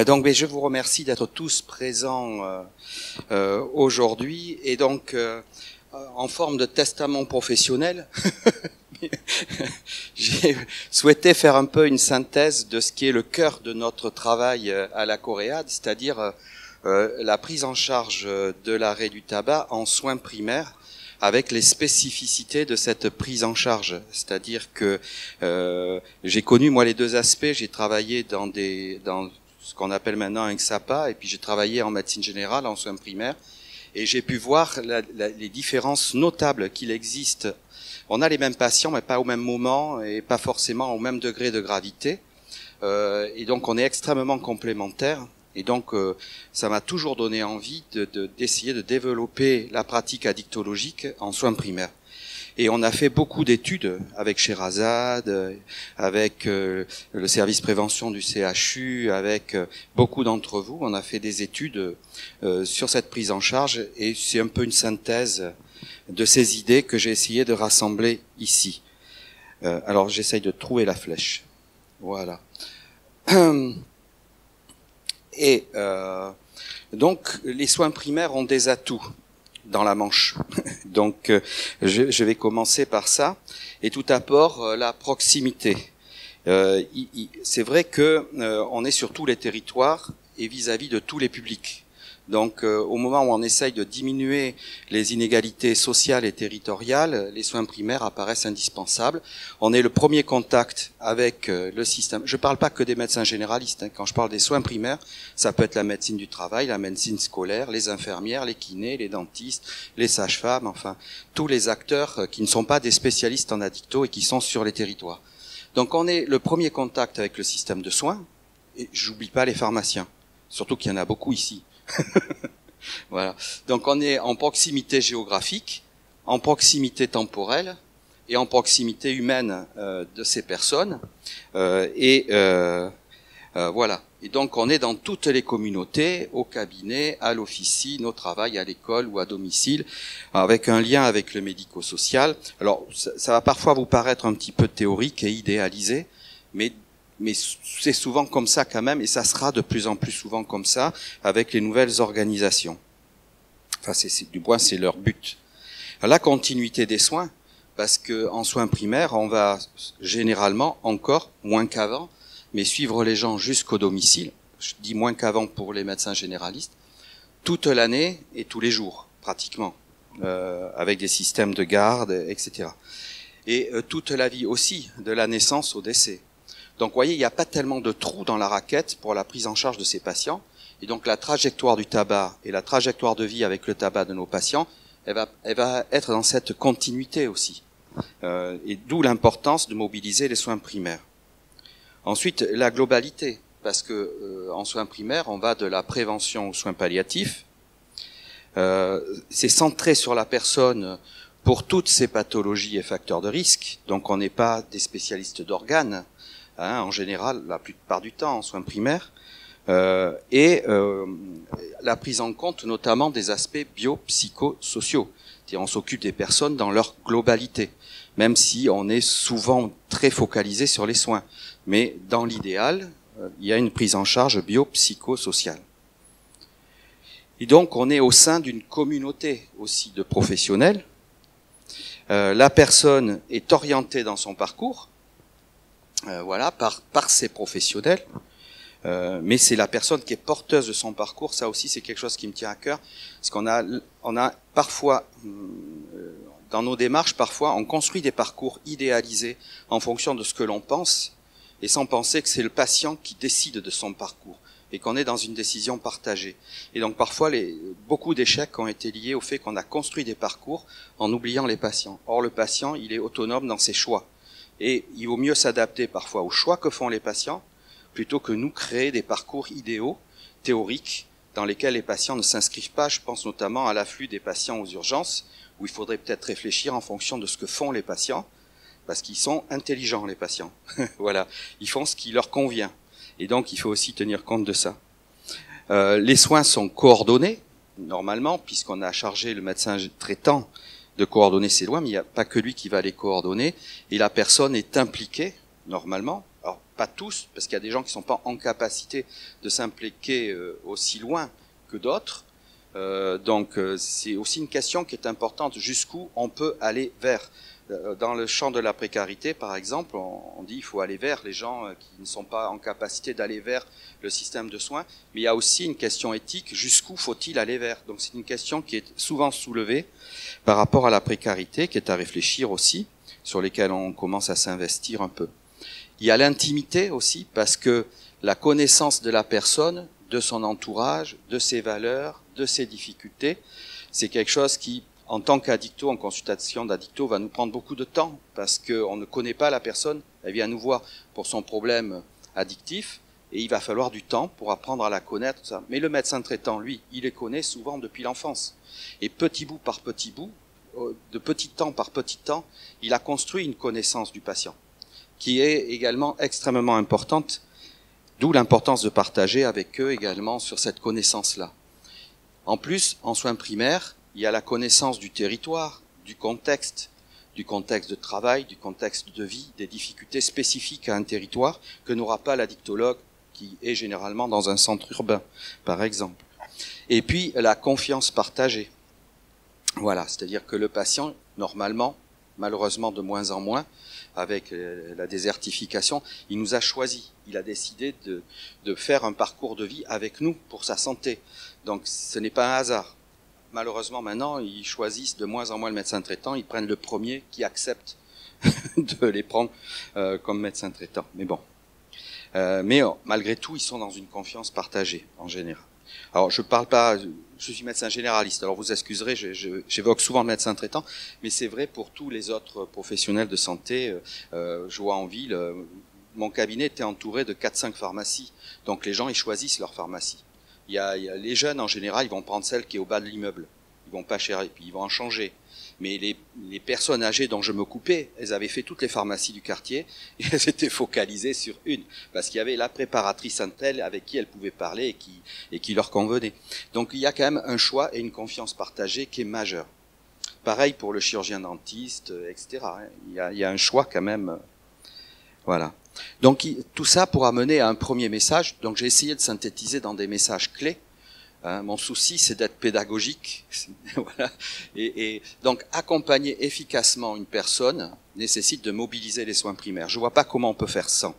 Donc, je vous remercie d'être tous présents aujourd'hui, et donc en forme de testament professionnel, j'ai souhaité faire un peu une synthèse de ce qui est le cœur de notre travail à la Coréade, c'est-à-dire la prise en charge de l'arrêt du tabac en soins primaires, avec les spécificités de cette prise en charge. C'est-à-dire que j'ai connu moi les deux aspects. J'ai travaillé dans ce qu'on appelle maintenant un XAPA, et puis j'ai travaillé en médecine générale, en soins primaires, et j'ai pu voir les différences notables qu'il existe. On a les mêmes patients, mais pas au même moment, et pas forcément au même degré de gravité, et donc on est extrêmement complémentaires, et donc ça m'a toujours donné envie d'essayer de développer la pratique addictologique en soins primaires. Et on a fait beaucoup d'études avec Sherazade, avec le service prévention du CHU, avec beaucoup d'entre vous. On a fait des études sur cette prise en charge, et c'est un peu une synthèse de ces idées que j'ai essayé de rassembler ici. Alors j'essaye de trouver la flèche. Voilà. Et donc les soins primaires ont des atouts dans la Manche. Donc je vais commencer par ça. Et tout d'abord, la proximité. C'est vrai que on est sur tous les territoires et vis-à-vis de tous les publics. Donc au moment où on essaye de diminuer les inégalités sociales et territoriales, les soins primaires apparaissent indispensables. On est le premier contact avec le système. Je ne parle pas que des médecins généralistes, hein. Quand je parle des soins primaires, ça peut être la médecine du travail, la médecine scolaire, les infirmières, les kinés, les dentistes, les sages-femmes, enfin tous les acteurs qui ne sont pas des spécialistes en addicto et qui sont sur les territoires. Donc on est le premier contact avec le système de soins, et j'oublie pas les pharmaciens, surtout qu'il y en a beaucoup ici. Voilà. Donc on est en proximité géographique, en proximité temporelle et en proximité humaine de ces personnes. Voilà. Et donc on est dans toutes les communautés, au cabinet, à l'officine, au travail, à l'école ou à domicile, avec un lien avec le médico-social. Alors ça va parfois vous paraître un petit peu théorique et idéalisé, mais c'est souvent comme ça quand même, et ça sera de plus en plus souvent comme ça avec les nouvelles organisations. Enfin, du moins, c'est leur but. La continuité des soins, parce que en soins primaires, on va généralement encore moins qu'avant, mais suivre les gens jusqu'au domicile. Je dis moins qu'avant pour les médecins généralistes, toute l'année et tous les jours, pratiquement, avec des systèmes de garde, etc. Et toute la vie aussi, de la naissance au décès. Donc, vous voyez, il n'y a pas tellement de trous dans la raquette pour la prise en charge de ces patients. Et donc, la trajectoire du tabac et la trajectoire de vie avec le tabac de nos patients, elle va être dans cette continuité aussi. Et d'où l'importance de mobiliser les soins primaires. Ensuite, la globalité, parce que en soins primaires, on va de la prévention aux soins palliatifs. C'est centré sur la personne pour toutes ces pathologies et facteurs de risque. Donc, on n'est pas des spécialistes d'organes. En général, la plupart du temps, en soins primaires, la prise en compte notamment des aspects biopsychosociaux. C'est-à-dire, on s'occupe des personnes dans leur globalité, même si on est souvent très focalisé sur les soins. Mais dans l'idéal, il y a une prise en charge biopsychosociale. Et donc, on est au sein d'une communauté aussi de professionnels. La personne est orientée dans son parcours, voilà, par ces professionnels, mais c'est la personne qui est porteuse de son parcours. Ça aussi, c'est quelque chose qui me tient à cœur, parce qu'on a parfois, dans nos démarches, parfois, on construit des parcours idéalisés en fonction de ce que l'on pense, et sans penser que c'est le patient qui décide de son parcours, et qu'on est dans une décision partagée. Et donc parfois, beaucoup d'échecs ont été liés au fait qu'on a construit des parcours en oubliant les patients. Or, le patient, il est autonome dans ses choix. Et il vaut mieux s'adapter parfois aux choix que font les patients, plutôt que nous créer des parcours idéaux, théoriques, dans lesquels les patients ne s'inscrivent pas. Je pense notamment à l'afflux des patients aux urgences, où il faudrait peut-être réfléchir en fonction de ce que font les patients, parce qu'ils sont intelligents, les patients. Voilà, ils font ce qui leur convient. Et donc, il faut aussi tenir compte de ça. Les soins sont coordonnés, normalement, puisqu'on a chargé le médecin traitant de coordonner ses lois, mais il n'y a pas que lui qui va les coordonner, et la personne est impliquée, normalement. Alors, pas tous, parce qu'il y a des gens qui ne sont pas en capacité de s'impliquer aussi loin que d'autres. Donc, c'est aussi une question qui est importante, jusqu'où on peut aller vers. Dans le champ de la précarité, par exemple, on dit qu'il faut aller vers les gens qui ne sont pas en capacité d'aller vers le système de soins, mais il y a aussi une question éthique, jusqu'où faut-il aller vers? Donc c'est une question qui est souvent soulevée par rapport à la précarité, qui est à réfléchir aussi, sur lesquelles on commence à s'investir un peu. Il y a l'intimité aussi, parce que la connaissance de la personne, de son entourage, de ses valeurs, de ses difficultés, c'est quelque chose qui, en tant qu'addicto, en consultation d'addicto, va nous prendre beaucoup de temps, parce qu'on ne connaît pas la personne, elle vient nous voir pour son problème addictif, et il va falloir du temps pour apprendre à la connaître. Ça. Mais le médecin traitant, lui, il les connaît souvent depuis l'enfance. Et petit bout par petit bout, de petit temps par petit temps, il a construit une connaissance du patient, qui est également extrêmement importante, d'où l'importance de partager avec eux également sur cette connaissance-là. En plus, en soins primaires, il y a la connaissance du territoire, du contexte de travail, du contexte de vie, des difficultés spécifiques à un territoire que n'aura pas l'addictologue qui est généralement dans un centre urbain, par exemple. Et puis, la confiance partagée. Voilà, c'est-à-dire que le patient, normalement, malheureusement de moins en moins, avec la désertification, il nous a choisi. Il a décidé de faire un parcours de vie avec nous pour sa santé. Donc, ce n'est pas un hasard. Malheureusement, maintenant, ils choisissent de moins en moins le médecin traitant. Ils prennent le premier qui accepte de les prendre comme médecin traitant. Mais bon. Malgré tout, ils sont dans une confiance partagée, en général. Alors, je parle pas, je suis médecin généraliste, alors vous excuserez, j'évoque souvent le médecin traitant, mais c'est vrai pour tous les autres professionnels de santé. Je vois en ville, mon cabinet était entouré de 4-5 pharmacies, donc les gens, ils choisissent leur pharmacie. Il y a les jeunes, en général, ils vont prendre celle qui est au bas de l'immeuble. Ils vont pas cher, et puis ils vont en changer. Mais les personnes âgées dont je m'occupais, elles avaient fait toutes les pharmacies du quartier, et elles étaient focalisées sur une. Parce qu'il y avait la préparatrice Intel avec qui elles pouvaient parler et qui leur convenait. Donc il y a quand même un choix et une confiance partagée qui est majeure. Pareil pour le chirurgien dentiste, etc. Il y a un choix quand même. Voilà. Donc tout ça pour amener à un premier message. Donc j'ai essayé de synthétiser dans des messages clés. Mon souci, c'est d'être pédagogique. Voilà. Et donc accompagner efficacement une personne nécessite de mobiliser les soins primaires. Je vois pas comment on peut faire sans.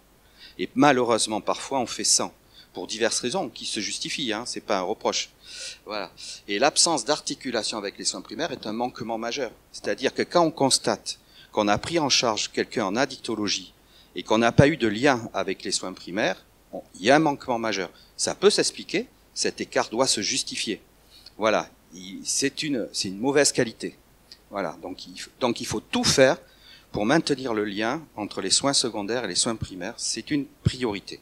Et malheureusement, parfois, on fait sans. Pour diverses raisons qui se justifient. C'est pas un reproche. Voilà. Et l'absence d'articulation avec les soins primaires est un manquement majeur. C'est-à-dire que quand on constate qu'on a pris en charge quelqu'un en addictologie et qu'on n'a pas eu de lien avec les soins primaires, il y a un manquement majeur. Ça peut s'expliquer, cet écart doit se justifier. Voilà, c'est une mauvaise qualité. Voilà, donc il faut tout faire pour maintenir le lien entre les soins secondaires et les soins primaires. C'est une priorité.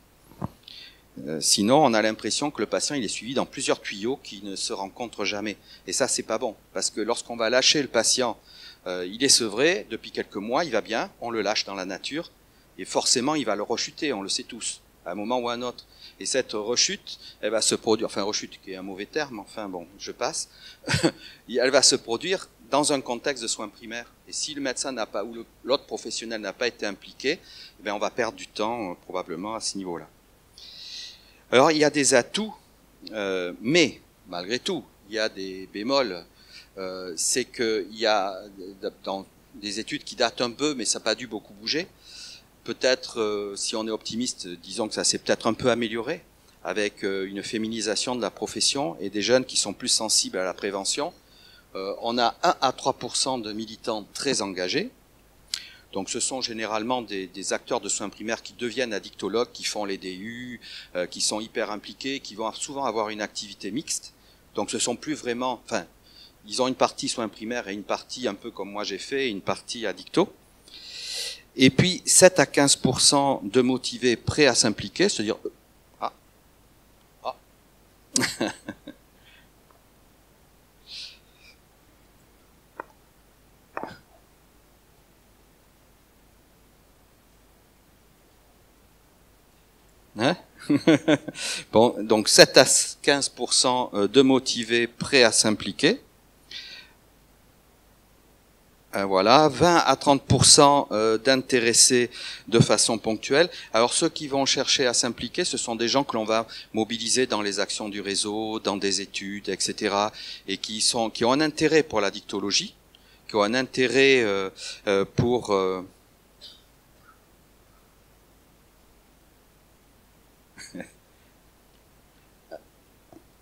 Sinon, on a l'impression que le patient il est suivi dans plusieurs tuyaux qui ne se rencontrent jamais. Et ça, c'est pas bon, parce que lorsqu'on va lâcher le patient, il est sevré depuis quelques mois, il va bien, on le lâche dans la nature. Et forcément, il va le rechuter, on le sait tous, à un moment ou à un autre. Et cette rechute, elle va se produire, enfin rechute qui est un mauvais terme, enfin bon, je passe, elle va se produire dans un contexte de soins primaires. Et si le médecin n'a pas, ou l'autre professionnel n'a pas été impliqué, eh bien on va perdre du temps probablement à ce niveau-là. Alors il y a des atouts, mais malgré tout, il y a des bémols. C'est qu'il y a dans des études qui datent un peu, mais ça n'a pas dû beaucoup bouger. Peut-être, si on est optimiste, disons que ça s'est peut-être un peu amélioré avec une féminisation de la profession et des jeunes qui sont plus sensibles à la prévention. On a 1 à 3% de militants très engagés. Donc ce sont généralement des acteurs de soins primaires qui deviennent addictologues, qui font les DU, qui sont hyper impliqués, qui vont souvent avoir une activité mixte. Donc ce sont plus vraiment... Enfin, ils ont une partie soins primaires et une partie un peu comme moi j'ai fait, une partie addicto. Et puis 7 à 15% de motivés prêts à s'impliquer, c'est-à-dire hein. Bon, donc 7 à 15% de motivés prêts à s'impliquer. Voilà, 20 à 30% d'intéressés de façon ponctuelle. Alors ceux qui vont chercher à s'impliquer, ce sont des gens que l'on va mobiliser dans les actions du réseau, dans des études, etc. et qui ont un intérêt pour la dictologie, qui ont un intérêt pour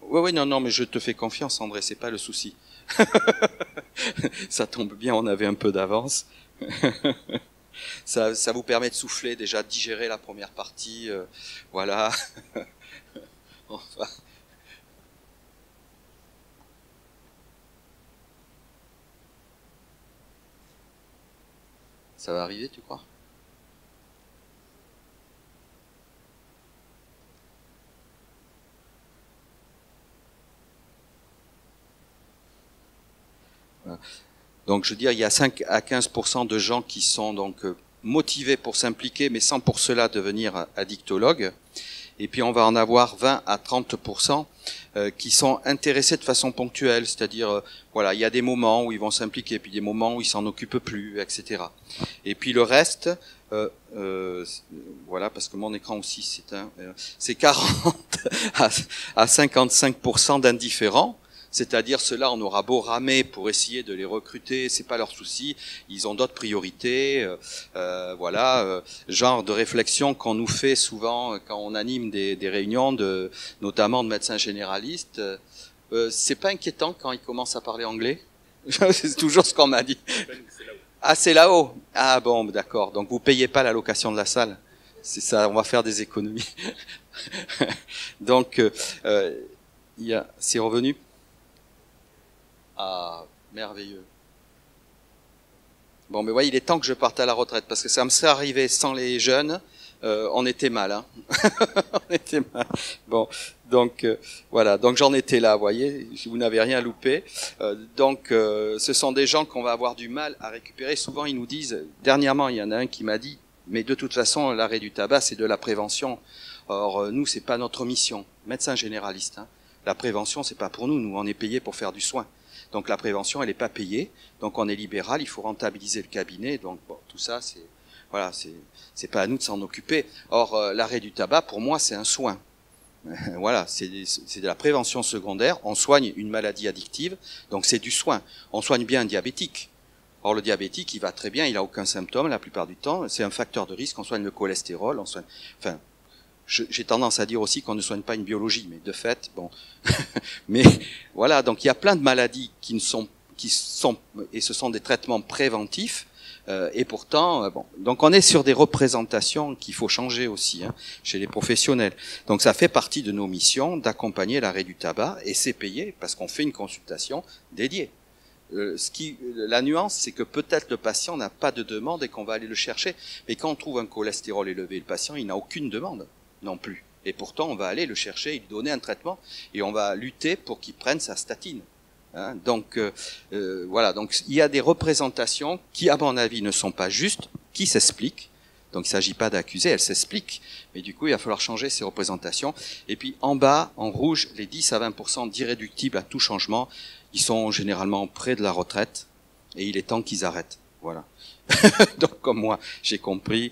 oui, non, mais je te fais confiance, André, c'est pas le souci. Ça tombe bien, on avait un peu d'avance. Ça vous permet de souffler, déjà de digérer la première partie, voilà. Enfin. Ça va arriver, tu crois? Voilà. Donc je veux dire, il y a 5 à 15% de gens qui sont donc motivés pour s'impliquer, mais sans pour cela devenir addictologues. Et puis on va en avoir 20 à 30% qui sont intéressés de façon ponctuelle, c'est-à-dire voilà, il y a des moments où ils vont s'impliquer, puis des moments où ils s'en occupent plus, etc. Et puis le reste, voilà, parce que mon écran aussi c'est 40 à 55% d'indifférents. C'est-à-dire ceux-là, on aura beau ramer pour essayer de les recruter, c'est pas leur souci. Ils ont d'autres priorités, voilà, genre de réflexion qu'on nous fait souvent quand on anime des réunions, notamment de médecins généralistes. C'est pas inquiétant quand ils commencent à parler anglais. C'est toujours ce qu'on m'a dit. Ah, c'est là-haut. Ah bon, d'accord. Donc vous payez pas la location de la salle. C'est ça. On va faire des économies. Donc c'est revenu. Ah, merveilleux. Bon, mais voyez, il est temps que je parte à la retraite, parce que ça me serait arrivé sans les jeunes, on était mal, hein. On était mal. Bon, donc voilà, donc j'en étais là, vous voyez, vous n'avez rien loupé. Donc ce sont des gens qu'on va avoir du mal à récupérer. Souvent, ils nous disent, dernièrement, il y en a un qui m'a dit, mais de toute façon, l'arrêt du tabac, c'est de la prévention. Or, nous, c'est pas notre mission, médecin généraliste, hein. La prévention, c'est pas pour nous, nous, on est payé pour faire du soin. Donc la prévention, elle n'est pas payée. Donc on est libéral, il faut rentabiliser le cabinet. Donc bon, tout ça, c'est pas à nous de s'en occuper. Or l'arrêt du tabac, pour moi, c'est un soin. Voilà, c'est de la prévention secondaire. On soigne une maladie addictive, donc c'est du soin. On soigne bien un diabétique. Or le diabétique, il va très bien, il a aucun symptôme la plupart du temps. C'est un facteur de risque. On soigne le cholestérol, on soigne. Enfin, j'ai tendance à dire aussi qu'on ne soigne pas une biologie, mais de fait, bon. Mais voilà, donc il y a plein de maladies qui sont, et ce sont des traitements préventifs, et pourtant, bon. Donc on est sur des représentations qu'il faut changer aussi, hein, chez les professionnels. Donc ça fait partie de nos missions d'accompagner l'arrêt du tabac, et c'est payé parce qu'on fait une consultation dédiée. La nuance, c'est que peut-être le patient n'a pas de demande et qu'on va aller le chercher, mais quand on trouve un cholestérol élevé, le patient, il n'a aucune demande non plus. Et pourtant, on va aller le chercher, lui donner un traitement, et on va lutter pour qu'il prenne sa statine. Hein, donc voilà, donc il y a des représentations qui, à mon avis, ne sont pas justes, qui s'expliquent. Donc il ne s'agit pas d'accuser, elles s'expliquent. Mais du coup, il va falloir changer ces représentations. Et puis en bas, en rouge, les 10 à 20% d'irréductibles à tout changement, ils sont généralement près de la retraite, et il est temps qu'ils arrêtent. Voilà. Donc comme moi, j'ai compris.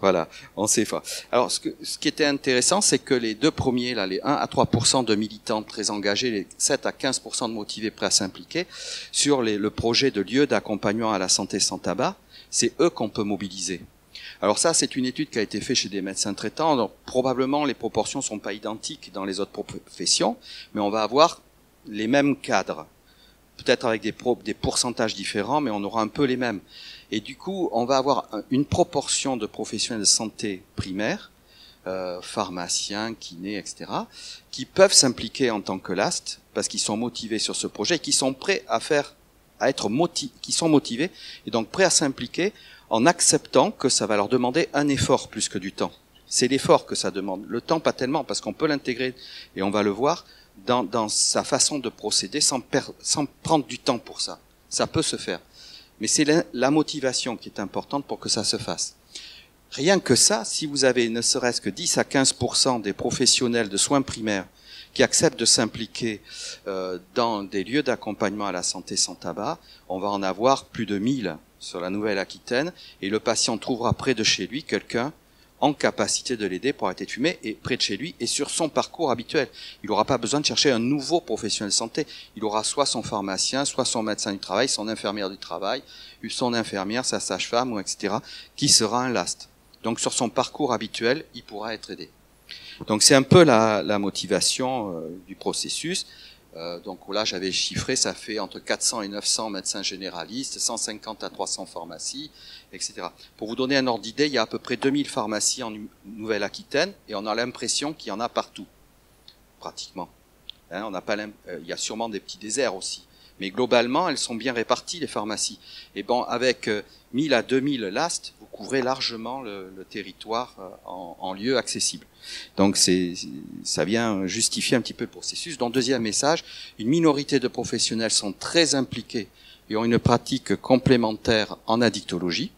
Voilà, on sait pas. Alors, ce qui était intéressant, c'est que les deux premiers, là, les 1 à 3% de militants très engagés, les 7 à 15% de motivés prêts à s'impliquer, sur le projet de lieu d'accompagnement à la santé sans tabac, c'est eux qu'on peut mobiliser. Alors ça, c'est une étude qui a été faite chez des médecins traitants. Donc, probablement, les proportions sont pas identiques dans les autres professions, mais on va avoir les mêmes cadres. Peut-être avec des pourcentages différents, mais on aura un peu les mêmes. Et du coup, on va avoir une proportion de professionnels de santé primaire, pharmaciens, kinés, etc., qui peuvent s'impliquer en tant que LAST, parce qu'ils sont motivés sur ce projet, et qui sont prêts qui sont motivés, et donc prêts à s'impliquer en acceptant que ça va leur demander un effort plus que du temps. C'est l'effort que ça demande. Le temps, pas tellement, parce qu'on peut l'intégrer, et on va le voir, dans sa façon de procéder, sans prendre du temps pour ça. Ça peut se faire. Mais c'est la motivation qui est importante pour que ça se fasse. Rien que ça, si vous avez ne serait-ce que 10 à 15% des professionnels de soins primaires qui acceptent de s'impliquer dans des lieux d'accompagnement à la santé sans tabac, on va en avoir plus de 1000 sur la Nouvelle-Aquitaine, et le patient trouvera près de chez lui quelqu'un en capacité de l'aider pour arrêter de fumer, et près de chez lui et sur son parcours habituel. Il n'aura pas besoin de chercher un nouveau professionnel de santé. Il aura soit son pharmacien, soit son médecin du travail, son infirmière du travail, son infirmière, sa sage-femme, etc., qui sera un last. Donc sur son parcours habituel, il pourra être aidé. Donc c'est un peu la motivation du processus. Donc là, j'avais chiffré, ça fait entre 400 et 900 médecins généralistes, 150 à 300 pharmacies, etc. Pour vous donner un ordre d'idée, il y a à peu près 2000 pharmacies en Nouvelle-Aquitaine, et on a l'impression qu'il y en a partout, pratiquement. Hein, on n'a pas il y a sûrement des petits déserts aussi. Mais globalement, elles sont bien réparties, les pharmacies. Et bon, avec 1000 à 2000 LAST, vous couvrez largement le territoire en lieu accessible. Donc ça vient justifier un petit peu le processus. Dans le deuxième message, une minorité de professionnels sont très impliqués et ont une pratique complémentaire en addictologie.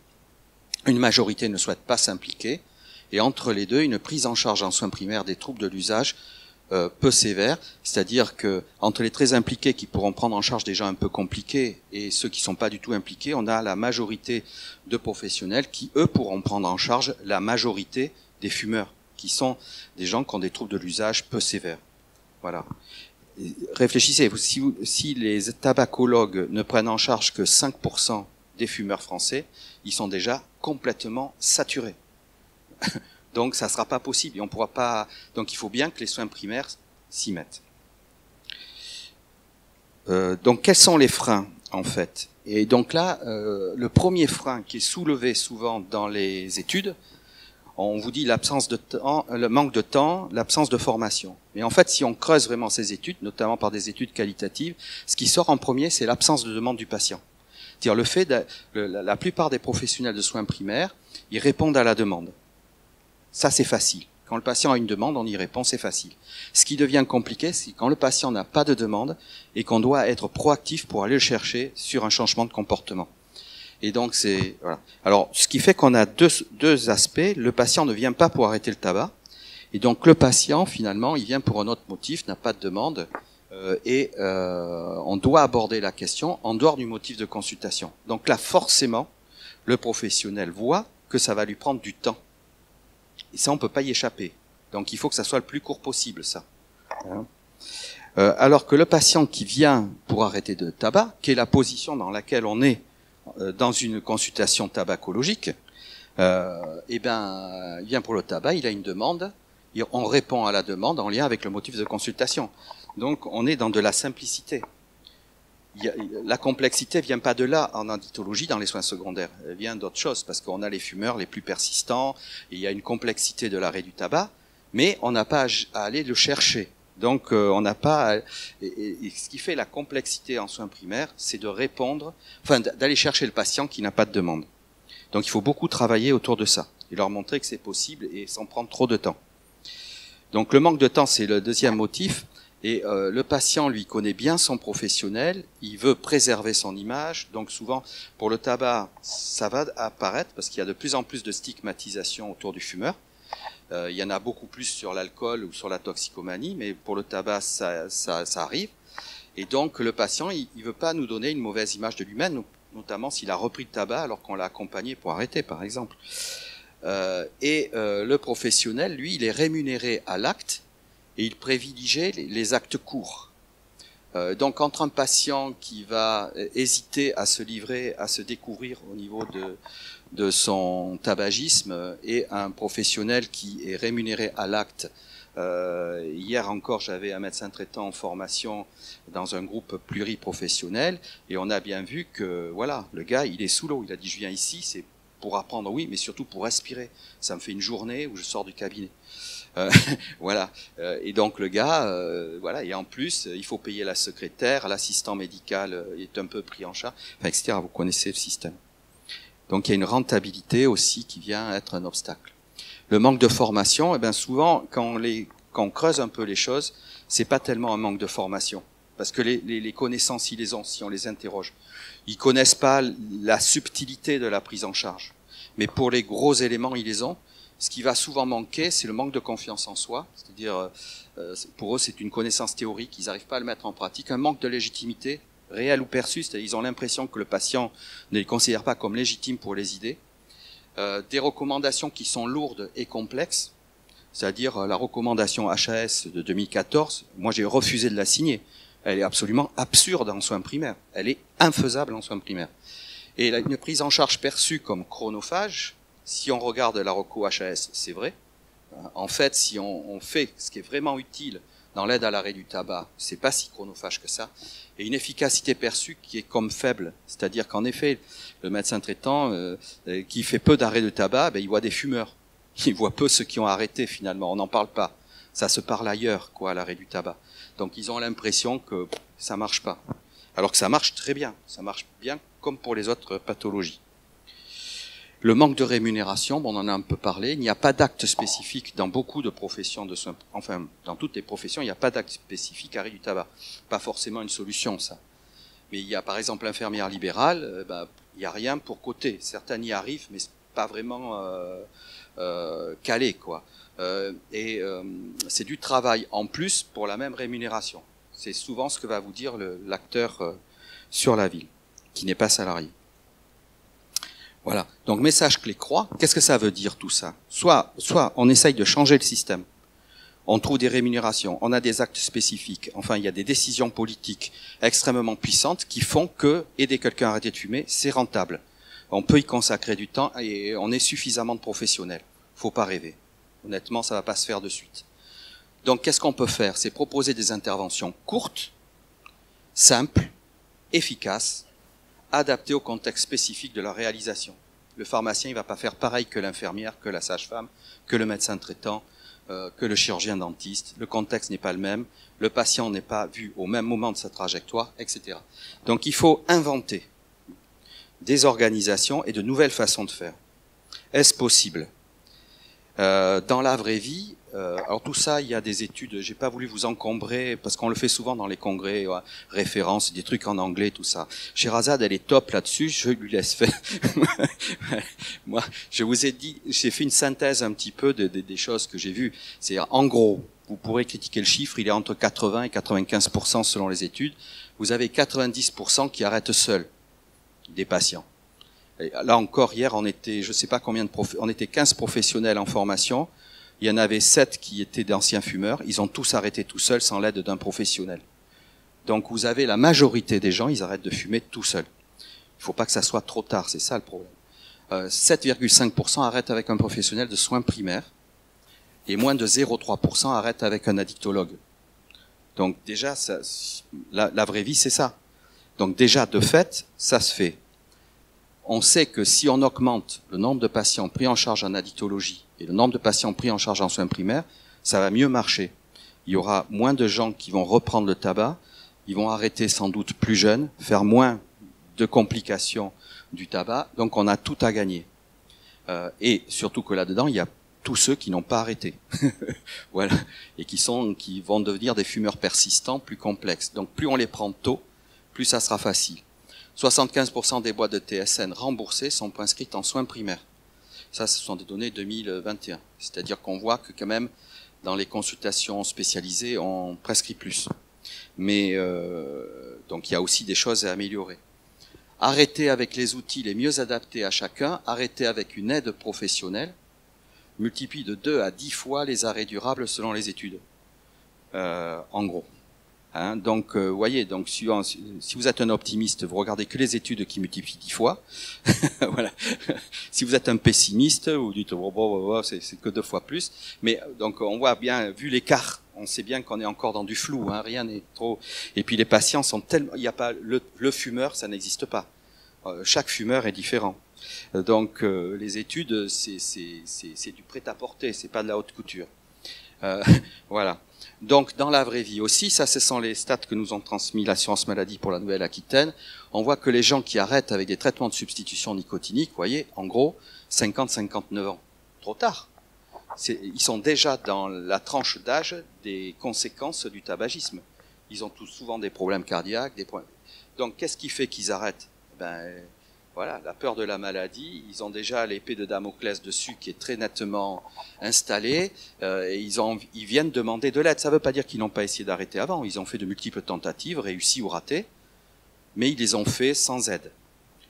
Une majorité ne souhaite pas s'impliquer. Et entre les deux, une prise en charge en soins primaires des troubles de l'usage peu sévère, c'est-à-dire que entre les très impliqués qui pourront prendre en charge des gens un peu compliqués et ceux qui sont pas du tout impliqués, on a la majorité de professionnels qui, eux, pourront prendre en charge la majorité des fumeurs, qui sont des gens qui ont des troubles de l'usage peu sévères. Voilà. Et réfléchissez, si les tabacologues ne prennent en charge que 5% des fumeurs français, ils sont déjà complètement saturés. Donc ça ne sera pas possible et on pourra pas. Donc il faut bien que les soins primaires s'y mettent. Donc quels sont les freins en fait? Et donc là, le premier frein qui est soulevé souvent dans les études, on vous dit l'absence de temps, le manque de temps, l'absence de formation. Mais en fait, si on creuse vraiment ces études, notamment par des études qualitatives, ce qui sort en premier, c'est l'absence de demande du patient. C'est-à-dire le fait la plupart des professionnels de soins primaires, ils répondent à la demande. Ça, c'est facile. Quand le patient a une demande, on y répond, c'est facile. Ce qui devient compliqué, c'est quand le patient n'a pas de demande et qu'on doit être proactif pour aller le chercher sur un changement de comportement. Et donc, c'est... Voilà. Alors, ce qui fait qu'on a deux aspects. Le patient ne vient pas pour arrêter le tabac. Et donc, le patient, finalement, il vient pour un autre motif, n'a pas de demande. On doit aborder la question en dehors du motif de consultation. Donc là, forcément, le professionnel voit que ça va lui prendre du temps. Et ça, on peut pas y échapper. Donc, il faut que ça soit le plus court possible, ça. Alors que le patient qui vient pour arrêter de tabac, qui est la position dans laquelle on est dans une consultation tabacologique, il vient pour le tabac, il a une demande, et on répond à la demande en lien avec le motif de consultation. Donc, on est dans de la simplicité. La complexité vient pas de là en addictologie dans les soins secondaires, elle vient d'autre chose parce qu'on a les fumeurs les plus persistants, et il y a une complexité de l'arrêt du tabac, mais on n'a pas à aller le chercher. Donc on n'a pas et ce qui fait la complexité en soins primaires, c'est de répondre, enfin d'aller chercher le patient qui n'a pas de demande. Donc il faut beaucoup travailler autour de ça et leur montrer que c'est possible et sans prendre trop de temps. Donc le manque de temps, c'est le deuxième motif. Et le patient, lui, connaît bien son professionnel, il veut préserver son image, donc souvent, pour le tabac, ça va apparaître, parce qu'il y a de plus en plus de stigmatisation autour du fumeur. Il y en a beaucoup plus sur l'alcool ou sur la toxicomanie, mais pour le tabac, ça arrive. Et donc, le patient, il veut pas nous donner une mauvaise image de lui-même, notamment s'il a repris le tabac alors qu'on l'a accompagné pour arrêter, par exemple. Le professionnel, lui, il est rémunéré à l'acte, et il privilégie les actes courts. Donc entre un patient qui va hésiter à se livrer, à se découvrir au niveau de son tabagisme et un professionnel qui est rémunéré à l'acte. Hier encore, j'avais un médecin traitant en formation dans un groupe pluriprofessionnel et on a bien vu que voilà, le gars, il est sous l'eau. Il a dit, je viens ici, c'est pour apprendre, oui, mais surtout pour respirer. Ça me fait une journée où je sors du cabinet. Voilà. Et donc le gars, voilà. Et en plus, il faut payer la secrétaire, l'assistant médical est un peu pris en charge, enfin, etc. Vous connaissez le système. Donc il y a une rentabilité aussi qui vient être un obstacle. Le manque de formation, eh bien souvent quand on creuse un peu les choses, c'est pas tellement un manque de formation, parce que les connaissances ils les ont si on les interroge. Ils connaissent pas la subtilité de la prise en charge, mais pour les gros éléments ils les ont. Ce qui va souvent manquer, c'est le manque de confiance en soi, c'est-à-dire pour eux c'est une connaissance théorique, ils n'arrivent pas à le mettre en pratique, un manque de légitimité, réelle ou perçue, c'est-à-dire ils ont l'impression que le patient ne les considère pas comme légitimes pour les idées, des recommandations qui sont lourdes et complexes, c'est-à-dire la recommandation HAS de 2014, moi j'ai refusé de la signer, elle est absolument absurde en soins primaires, elle est infaisable en soins primaires. Et une prise en charge perçue comme chronophage, si on regarde la reco HAS, c'est vrai. En fait, si on fait ce qui est vraiment utile dans l'aide à l'arrêt du tabac, c'est pas si chronophage que ça. Et une efficacité perçue qui est comme faible. C'est-à-dire qu'en effet, le médecin traitant qui fait peu d'arrêt de tabac, il voit des fumeurs. Il voit peu ceux qui ont arrêté finalement. On n'en parle pas. Ça se parle ailleurs, quoi, à l'arrêt du tabac. Donc ils ont l'impression que ça marche pas. Alors que ça marche très bien. Ça marche bien comme pour les autres pathologies. Le manque de rémunération, on en a un peu parlé, il n'y a pas d'acte spécifique dans beaucoup de professions de soins, enfin dans toutes les professions, il n'y a pas d'acte spécifique arrêt du tabac. Pas forcément une solution ça. Mais il y a par exemple l'infirmière libérale, il n'y a rien pour coter. Certains y arrivent, mais c'est pas vraiment calé quoi. C'est du travail en plus pour la même rémunération. C'est souvent ce que va vous dire l'acteur sur la ville, qui n'est pas salarié. Voilà. Donc, message clé croix. Qu'est-ce que ça veut dire tout ça? Soit on essaye de changer le système. On trouve des rémunérations. On a des actes spécifiques. Enfin, il y a des décisions politiques extrêmement puissantes qui font que aider quelqu'un à arrêter de fumer, c'est rentable. On peut y consacrer du temps et on est suffisamment de professionnels. Faut pas rêver. Honnêtement, ça va pas se faire de suite. Donc, qu'est-ce qu'on peut faire? C'est proposer des interventions courtes, simples, efficaces, adapté au contexte spécifique de la réalisation. Le pharmacien, il va pas faire pareil que l'infirmière, que la sage-femme, que le médecin traitant, que le chirurgien dentiste. Le contexte n'est pas le même. Le patient n'est pas vu au même moment de sa trajectoire, etc. Donc, il faut inventer des organisations et de nouvelles façons de faire. Est-ce possible? Dans la vraie vie, alors tout ça, il y a des études, j'ai pas voulu vous encombrer, parce qu'on le fait souvent dans les congrès, références, des trucs en anglais, tout ça. Sherazade, elle est top là-dessus, je lui laisse faire. Moi, je vous ai dit, j'ai fait une synthèse un petit peu des choses que j'ai vues. C'est en gros, vous pourrez critiquer le chiffre, il est entre 80 et 95% selon les études. Vous avez 90% qui arrêtent seuls des patients. Et là encore, hier, on était, je sais pas combien on était 15 professionnels en formation. Il y en avait 7 qui étaient d'anciens fumeurs. Ils ont tous arrêté tout seuls sans l'aide d'un professionnel. Donc vous avez la majorité des gens, ils arrêtent de fumer tout seuls. Il faut pas que ça soit trop tard, c'est ça le problème. 7,5% arrêtent avec un professionnel de soins primaires et moins de 0,3% arrêtent avec un addictologue. Donc déjà, la vraie vie, c'est ça. Donc déjà, de fait, ça se fait. On sait que si on augmente le nombre de patients pris en charge en addictologie et le nombre de patients pris en charge en soins primaires, ça va mieux marcher. Il y aura moins de gens qui vont reprendre le tabac, ils vont arrêter sans doute plus jeunes, faire moins de complications du tabac, donc on a tout à gagner. Et surtout que là-dedans, il y a tous ceux qui n'ont pas arrêté, voilà, et qui vont devenir des fumeurs persistants, plus complexes. Donc plus on les prend tôt, plus ça sera facile. 75% des boîtes de TSN remboursées sont inscrites en soins primaires. Ça, ce sont des données 2021. C'est-à-dire qu'on voit que quand même, dans les consultations spécialisées, on prescrit plus. Mais donc il y a aussi des choses à améliorer. Arrêter avec les outils les mieux adaptés à chacun, arrêter avec une aide professionnelle, multiplie de 2 à 10 fois les arrêts durables selon les études. En gros. Hein, donc, voyez, donc si vous êtes un optimiste, vous regardez que les études qui multiplient 10 fois. Voilà. Si vous êtes un pessimiste, vous dites c'est que 2 fois plus. Mais donc on voit bien, vu l'écart, on sait bien qu'on est encore dans du flou. Hein, rien n'est trop. Et puis les patients sont tellement, il n'y a pas le fumeur, ça n'existe pas. Chaque fumeur est différent. Donc les études, c'est du prêt-à-porter, c'est pas de la haute couture. Voilà. Donc, dans la vraie vie aussi, ça, ce sont les stats que nous ont transmis l'assurance maladie pour la Nouvelle-Aquitaine. On voit que les gens qui arrêtent avec des traitements de substitution nicotinique, vous voyez, en gros, 50-59 ans. Trop tard. Ils sont déjà dans la tranche d'âge des conséquences du tabagisme. Ils ont tous souvent des problèmes cardiaques, des problèmes. Donc, qu'est-ce qui fait qu'ils arrêtent? Voilà, la peur de la maladie, ils ont déjà l'épée de Damoclès dessus qui est très nettement installée, et ils viennent demander de l'aide. Ça ne veut pas dire qu'ils n'ont pas essayé d'arrêter avant, ils ont fait de multiples tentatives, réussies ou ratées, mais ils les ont fait sans aide.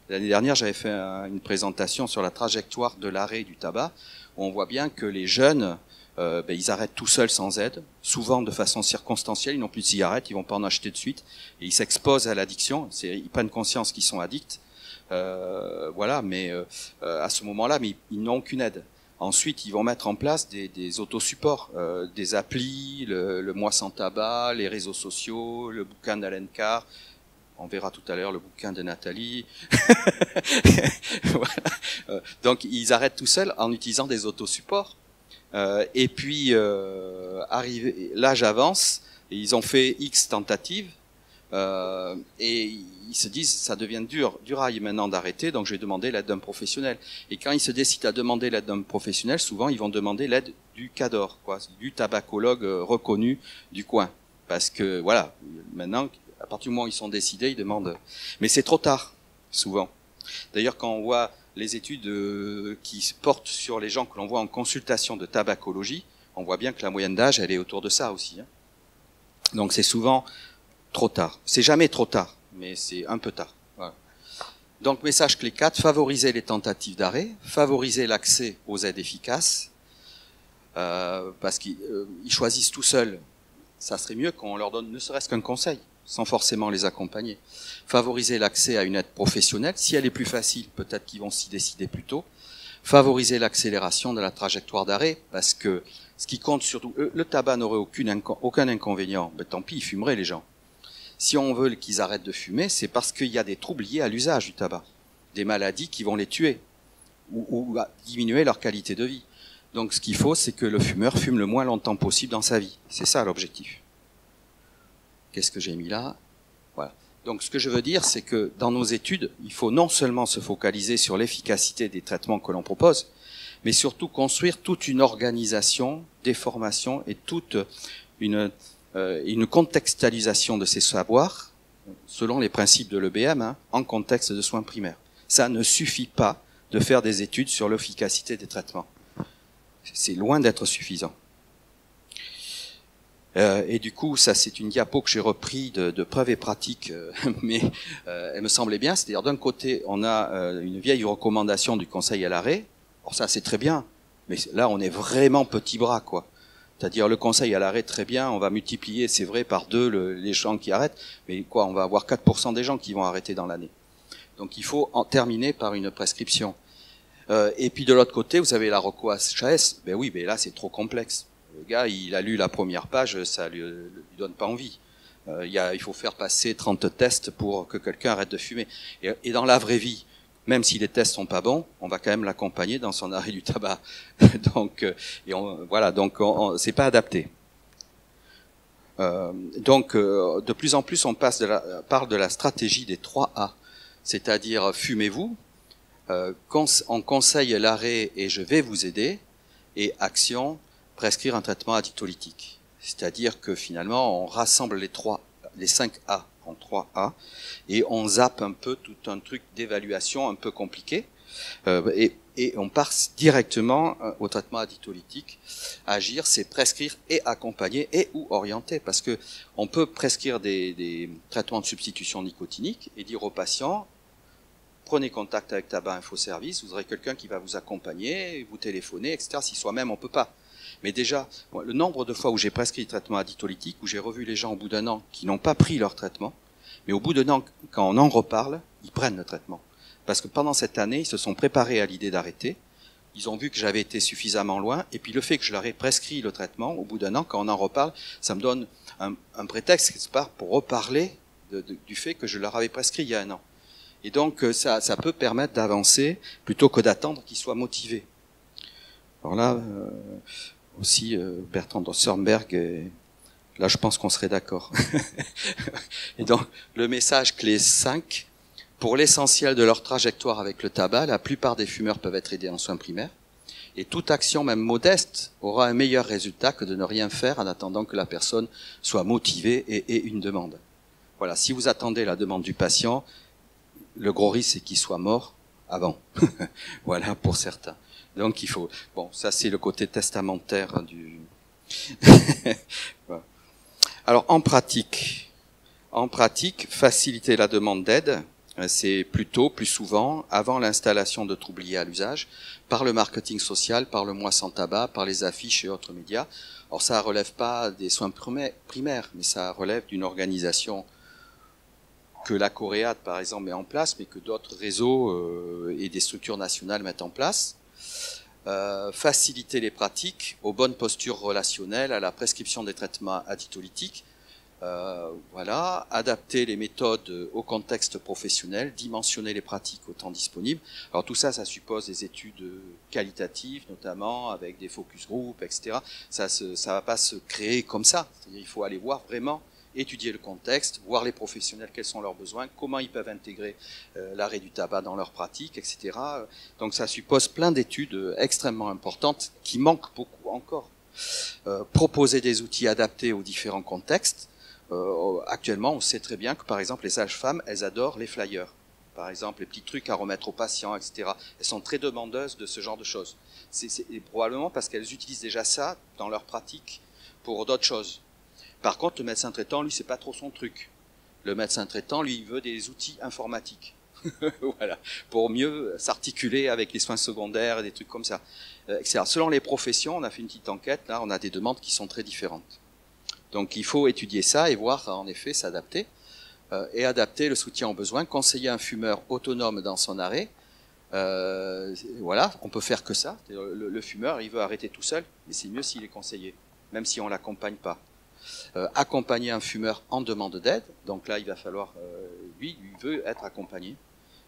L'année dernière, j'avais fait une présentation sur la trajectoire de l'arrêt du tabac, où on voit bien que les jeunes, ils arrêtent tout seuls sans aide, souvent de façon circonstancielle, ils n'ont plus de cigarettes, ils vont pas en acheter de suite, et ils s'exposent à l'addiction, ils prennent conscience qu'ils sont addicts, voilà, mais à ce moment-là, mais ils n'ont aucune aide. Ensuite, ils vont mettre en place des autosupports, des applis, le Mois sans tabac, les réseaux sociaux, le bouquin d'Alain Carr. On verra tout à l'heure le bouquin de Nathalie. Voilà. Donc, ils arrêtent tout seuls en utilisant des autosupports. Et puis, l'âge avance, et ils ont fait X tentatives. Et ils se disent ça devient dur maintenant d'arrêter, donc je vais demander l'aide d'un professionnel. Et quand ils se décident à demander l'aide d'un professionnel, souvent ils vont demander l'aide du cador, quoi, du tabacologue reconnu du coin, parce que voilà, maintenant à partir du moment où ils sont décidés, ils demandent. Mais c'est trop tard, souvent. D'ailleurs, quand on voit les études qui portent sur les gens que l'on voit en consultation de tabacologie, on voit bien que la moyenne d'âge, elle est autour de ça aussi. Hein. Donc c'est souvent trop tard. C'est jamais trop tard, mais c'est un peu tard. Voilà. Donc, message clé 4, favoriser les tentatives d'arrêt, favoriser l'accès aux aides efficaces, parce qu'ils choisissent tout seuls. Ça serait mieux qu'on leur donne ne serait-ce qu'un conseil, sans forcément les accompagner. Favoriser l'accès à une aide professionnelle, si elle est plus facile, peut-être qu'ils vont s'y décider plus tôt. Favoriser l'accélération de la trajectoire d'arrêt, parce que ce qui compte surtout, le tabac n'aurait aucun inconvénient, ben, tant pis, ils fumeraient les gens. Si on veut qu'ils arrêtent de fumer, c'est parce qu'il y a des troubles liés à l'usage du tabac, des maladies qui vont les tuer ou diminuer leur qualité de vie. Donc ce qu'il faut, c'est que le fumeur fume le moins longtemps possible dans sa vie. C'est ça l'objectif. Qu'est-ce que j'ai mis là? Voilà. Donc ce que je veux dire, c'est que dans nos études, il faut non seulement se focaliser sur l'efficacité des traitements que l'on propose, mais surtout construire toute une organisation, des formations et toute une contextualisation de ces savoirs selon les principes de l'EBM en contexte de soins primaires. Ça ne suffit pas de faire des études sur l'efficacité des traitements. C'est loin d'être suffisant. Et du coup, ça c'est une diapo que j'ai repris de preuves et pratiques, mais elle me semblait bien. C'est-à-dire d'un côté, on a une vieille recommandation du Conseil à l'arrêt. Alors ça c'est très bien, mais là on est vraiment petit bras, quoi. C'est-à-dire le conseil à l'arrêt, très bien, on va multiplier, c'est vrai, par 2 les gens qui arrêtent, mais quoi, on va avoir 4% des gens qui vont arrêter dans l'année. Donc il faut en terminer par une prescription. Et puis de l'autre côté, vous avez la ROCO-HAS, ben oui, mais là c'est trop complexe. Le gars, il a lu la première page, ça lui donne pas envie. Il faut faire passer 30 tests pour que quelqu'un arrête de fumer. Et dans la vraie vie, même si les tests sont pas bons, on va quand même l'accompagner dans son arrêt du tabac. Donc, voilà, donc c'est pas adapté. De plus en plus, on parle de la stratégie des 3 A, c'est-à-dire fumez-vous, on conseille l'arrêt et je vais vous aider, et action, prescrire un traitement addictolytique. C'est-à-dire que finalement, on rassemble les 5 A en 3 A, et on zappe un peu tout un truc d'évaluation un peu compliqué, et on passe directement au traitement addictolytique. Agir, c'est prescrire et accompagner et ou orienter, parce que on peut prescrire des traitements de substitution nicotinique et dire aux patients, prenez contact avec Tabac Info Service, vous aurez quelqu'un qui va vous accompagner, vous téléphoner, etc. Si soi-même on peut pas. Mais déjà, le nombre de fois où j'ai prescrit le traitement addictolytique, où j'ai revu les gens au bout d'un an qui n'ont pas pris leur traitement, mais au bout d'un an, quand on en reparle, ils prennent le traitement. Parce que pendant cette année, ils se sont préparés à l'idée d'arrêter, ils ont vu que j'avais été suffisamment loin, et puis le fait que je leur ai prescrit le traitement, au bout d'un an, quand on en reparle, ça me donne un prétexte, quelque part, pour reparler du fait que je leur avais prescrit il y a un an. Et donc, ça peut permettre d'avancer, plutôt que d'attendre qu'ils soient motivés. Alors là, aussi Bertrand de Sternberg, là je pense qu'on serait d'accord. Et donc le message clé 5, pour l'essentiel de leur trajectoire avec le tabac, la plupart des fumeurs peuvent être aidés en soins primaires, et toute action même modeste aura un meilleur résultat que de ne rien faire en attendant que la personne soit motivée et ait une demande. Voilà, si vous attendez la demande du patient, le gros risque, c'est qu'il soit mort avant. Voilà, pour certains. Donc il faut... Bon, ça c'est le côté testamentaire du... Voilà. Alors en pratique, faciliter la demande d'aide, c'est plutôt, plus souvent, avant l'installation de troubles liés à l'usage, par le marketing social, par le mois sans tabac, par les affiches et autres médias. Alors ça relève pas des soins primaires, mais ça relève d'une organisation que la Coréade, par exemple, met en place, mais que d'autres réseaux et des structures nationales mettent en place. Faciliter les pratiques aux bonnes postures relationnelles, à la prescription des traitements addictolytiques, voilà, adapter les méthodes au contexte professionnel, dimensionner les pratiques au temps disponible. Alors tout ça, ça suppose des études qualitatives, notamment avec des focus group, etc. Ça va pas se créer comme ça. C'est-à-dire, il faut aller voir vraiment, étudier le contexte, voir les professionnels, quels sont leurs besoins, comment ils peuvent intégrer l'arrêt du tabac dans leurs pratiques, etc. Donc ça suppose plein d'études extrêmement importantes qui manquent beaucoup encore. Proposer des outils adaptés aux différents contextes. Actuellement, on sait très bien que, par exemple, les sages-femmes, elles adorent les flyers. Par exemple, les petits trucs à remettre aux patients, etc. Elles sont très demandeuses de ce genre de choses. C'est probablement parce qu'elles utilisent déjà ça dans leur pratique pour d'autres choses. Par contre, le médecin traitant, lui, c'est pas trop son truc. Le médecin traitant, lui, il veut des outils informatiques. Voilà, pour mieux s'articuler avec les soins secondaires et des trucs comme ça, etc. Selon les professions, on a fait une petite enquête, là, on a des demandes qui sont très différentes. Donc il faut étudier ça et voir, en effet, s'adapter, et adapter le soutien aux besoins, conseiller un fumeur autonome dans son arrêt. Voilà, on peut faire que ça. Le fumeur, il veut arrêter tout seul, mais c'est mieux s'il est conseillé, même si on l'accompagne pas. Accompagner un fumeur en demande d'aide, donc là il va falloir, lui veut être accompagné,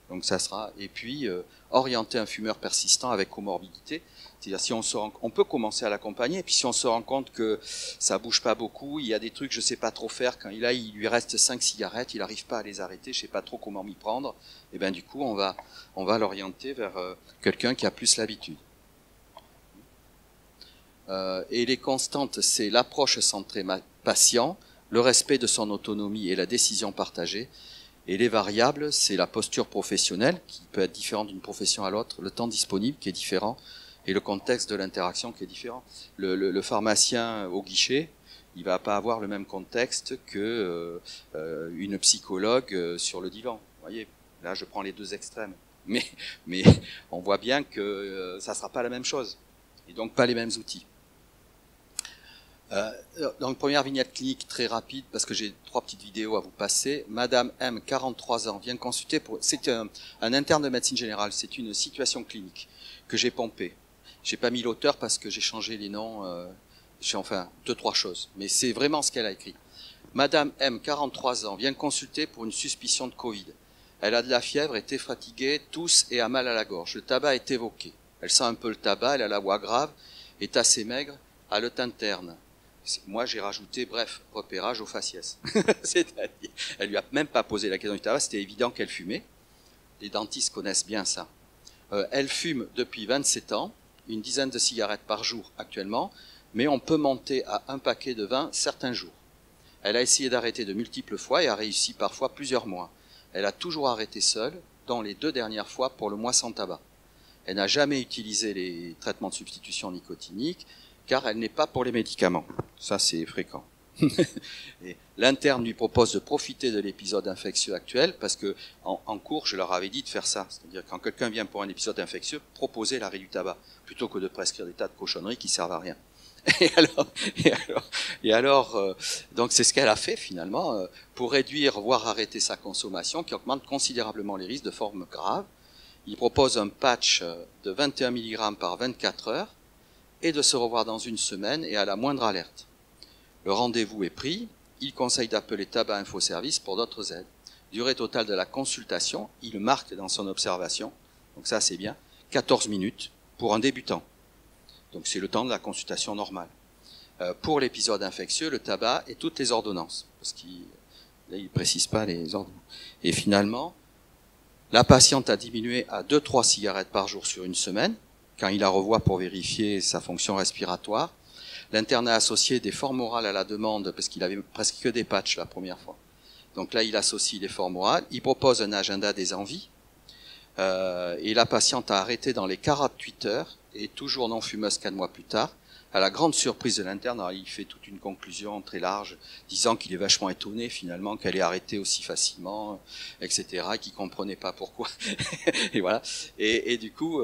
donc ça sera, et puis orienter un fumeur persistant avec comorbidité, c'est-à-dire si on peut commencer à l'accompagner, et puis si on se rend compte que ça bouge pas beaucoup, il y a des trucs je sais pas trop faire, quand il lui reste 5 cigarettes, il n'arrive pas à les arrêter, je sais pas trop comment m'y prendre, et bien du coup on va l'orienter vers quelqu'un qui a plus l'habitude. Et les constantes, c'est l'approche centrée patient, le respect de son autonomie et la décision partagée. Et les variables, c'est la posture professionnelle, qui peut être différente d'une profession à l'autre, le temps disponible qui est différent, et le contexte de l'interaction qui est différent. Le pharmacien au guichet, il va pas avoir le même contexte que une psychologue sur le divan. Vous voyez, là je prends les deux extrêmes. Mais on voit bien que ça sera pas la même chose, et donc pas les mêmes outils. Donc première vignette clinique très rapide parce que j'ai 3 petites vidéos à vous passer. Madame M, 43 ans, vient consulter pour... C'est un interne de médecine générale, c'est une situation clinique que j'ai pompée. J'ai pas mis l'auteur parce que j'ai changé les noms, enfin 2-3 choses, mais c'est vraiment ce qu'elle a écrit. Madame M, 43 ans, vient consulter pour une suspicion de Covid. Elle a de la fièvre, était fatiguée, tousse et a mal à la gorge. Le tabac est évoqué. Elle sent un peu le tabac, elle a la voix grave, est assez maigre, a le teint terne. Moi, j'ai rajouté, bref, repérage au faciès. C'est-à-dire, elle lui a même pas posé la question du tabac, c'était évident qu'elle fumait. Les dentistes connaissent bien ça. Elle fume depuis 27 ans, une dizaine de cigarettes par jour actuellement, mais on peut monter à un paquet de 20 certains jours. Elle a essayé d'arrêter de multiples fois et a réussi parfois plusieurs mois. Elle a toujours arrêté seule, dont les 2 dernières fois pour le mois sans tabac. Elle n'a jamais utilisé les traitements de substitution nicotiniques, car elle n'est pas pour les médicaments. Ça, c'est fréquent. L'interne lui propose de profiter de l'épisode infectieux actuel, parce que en cours, je leur avais dit de faire ça. C'est-à-dire, quand quelqu'un vient pour un épisode infectieux, proposer l'arrêt du tabac, plutôt que de prescrire des tas de cochonneries qui servent à rien. Et alors, donc c'est ce qu'elle a fait finalement, pour réduire, voire arrêter sa consommation, qui augmente considérablement les risques de formes graves. Il propose un patch de 21 mg par 24 heures, et de se revoir dans une semaine et à la moindre alerte. Le rendez-vous est pris, il conseille d'appeler Tabac Info Service pour d'autres aides. Durée totale de la consultation, il marque dans son observation, donc ça c'est bien, 14 minutes pour un débutant. Donc c'est le temps de la consultation normale. Pour l'épisode infectieux, le tabac et toutes les ordonnances, parce qu'il ne précise pas les ordonnances. Et finalement, la patiente a diminué à 2-3 cigarettes par jour sur une semaine, quand il la revoit pour vérifier sa fonction respiratoire. L'interne a associé des formes orales à la demande, parce qu'il avait presque que des patchs la première fois. Donc là, il associe l'effort moral, il propose un agenda des envies, et la patiente a arrêté dans les 48 heures, et toujours non fumeuse 4 mois plus tard. À la grande surprise de l'interne, il fait toute une conclusion très large, disant qu'il est vachement étonné finalement qu'elle ait arrêté aussi facilement, etc., et qu'il comprenait pas pourquoi. Et voilà. Et du coup,